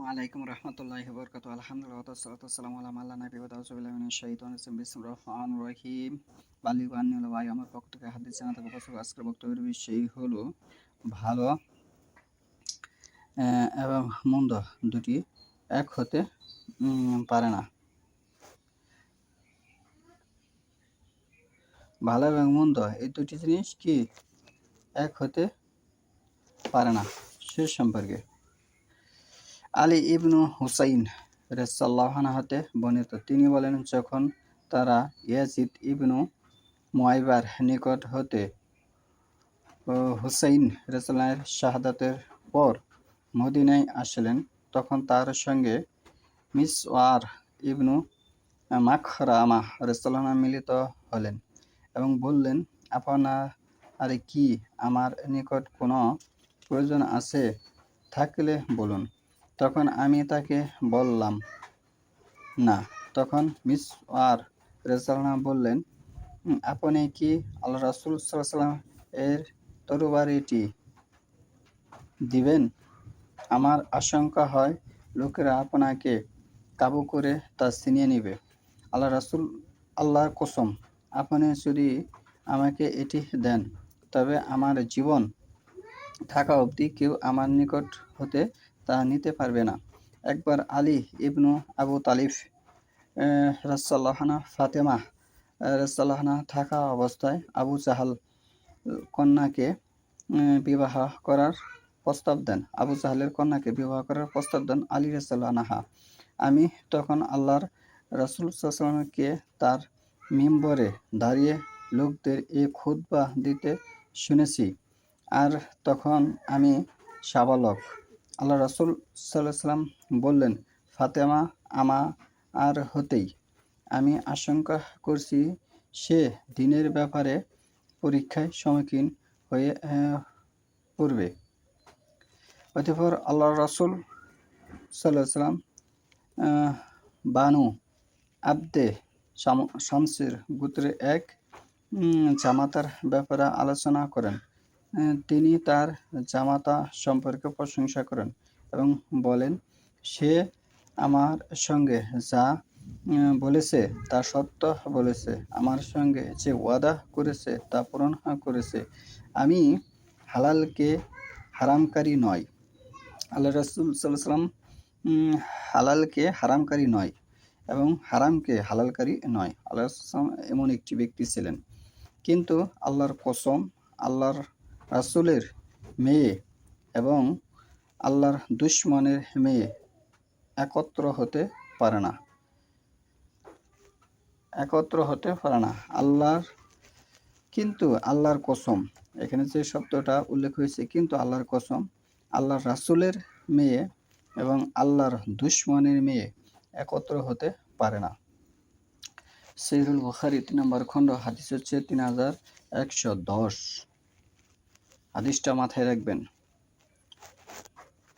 ওয়ালাইকুম রহমতুল্লাহি ওয়া বারাকাতুহু। আলহামদুলিল্লাহ ওয়াসসালাতু ওয়াসসালামু আলা মান লা নাবিয়্যা বা'দাহু। আউযু বিল্লাহি মিনাশ শাইতানির রাজিম। বিসমিল্লাহির রহমানির রহিম। বালিগু আন্নী ওয়ালাউ আয়া। আমার পক্ষ থেকে হাদিস জানাতে উপস্থিত। আজকের বক্তব্যের বিষয় হলো ভালো এবং মন্দ দুটি এক হতে পারে না। ভালো এবং মন্দ এই দুটি জিনিস কি এক হতে পারে না। সে সম্পর্কে আলী ইবনু হুসাইন রাদিয়াল্লাহু আনহু হতে বর্ণিত, তিনি বলেন, যখন তারা ইয়াজিদ ইবনু মুআইবার নিকট হতে হুসাইন রাদিয়াল্লাহু আনহুর শাহাদাতের পর মদিনায় আসলেন, তখন তার সঙ্গে মিসওয়ার ইবনু মাখরামা রাদিয়াল্লাহু আনহু মিলিত হলেন এবং বললেন, আপনার কি আমার নিকট কোনো প্রয়োজন আছে? থাকলে বলুন। তখন আমি তাকে বললাম, না। তখন মিসওয়ার রাদিয়াল্লাহু আনহু বললেন, আপনি কি আল্লাহ রাসূল সাল্লাল্লাহু আলাইহি ওয়াসাল্লাম এর তরবারিটি দিবেন? আমার আশঙ্কা হয় লোকেরা আপনাকে কাবু করে তা ছিনিয়ে নেবে। আল্লাহর কসম, আপনি যদি আমাকে এটি দেন, তবে আমার জীবন থাকা অবধি কেউ আমার নিকট হতে তা নিতে পারবে না। একবার আলী ইবনু আবু তালিব রাদিয়াল্লাহু আনহু ফাতেমা রাদিয়াল্লাহু আনহা থাকা অবস্থায় আবু জাহাল কন্যাকে বিবাহ করার প্রস্তাব দেন। আবু জাহলের কন্যাকে বিবাহ করার প্রস্তাব দেন আলী রাদিয়াল্লাহু আনহা। আমি তখন আল্লাহর রাসূল সাল্লাল্লাহু আলাইহি ওয়াসাল্লামকে তার মিম্বরে দাঁড়িয়ে লোকদের এ খুতবা দিতে শুনেছি, আর তখন আমি সাবালক। আল্লাহ রাসূল সাল্লাল্লাহু আলাইহি ওয়াসাল্লাম বললেন, ফাতেমা আমার হতেই। আমি আশঙ্কা করছি সে দ্বীনের ব্যাপারে পরীক্ষায় সম্মুখীন হয়ে পড়বে। অতঃপর আল্লাহ রাসূল সাল্লাল্লাহু আলাইহি ওয়াসাল্লাম বানু আবদে শামসের গোত্রের এক জামাতার ব্যাপারে আলোচনা করেন। তিনি তার জামাতা সম্পর্কে প্রশংসা করেন এবং বলেন, সে আমার সঙ্গে যা বলেছে তা সত্য বলেছে, আমার সঙ্গে যে ওয়াদা করেছে তা পূরণ করেছে। আমি হালালকে হারামকারী নয়। আল্লাহ রাসূল সাল্লাল্লাহু আলাইহি ওয়াসাল্লাম হালালকে হারামকারী নয় এবং হারামকে হালালকারী নয়। আল্লাহ রাসূল এমন একটি ব্যক্তি ছিলেন। কিন্তু আল্লাহর কসম, আল্লাহর রাসূলের মেয়ে এবং আল্লাহর দুশমনের মেয়ে একত্র হতে পারে না। কিন্তু আল্লাহর কসম, এখানে যে শব্দটা উল্লেখ হয়েছে, কিন্তু আল্লাহর কসম, আল্লাহর রাসূলের মেয়ে এবং আল্লাহর দুশমনের মেয়ে একত্র হতে পারে না। সহিহুল বুখারী ৩ নম্বর খণ্ড, হাদিস হচ্ছে 3110। হাদিসটা মাথায় রাখবেন।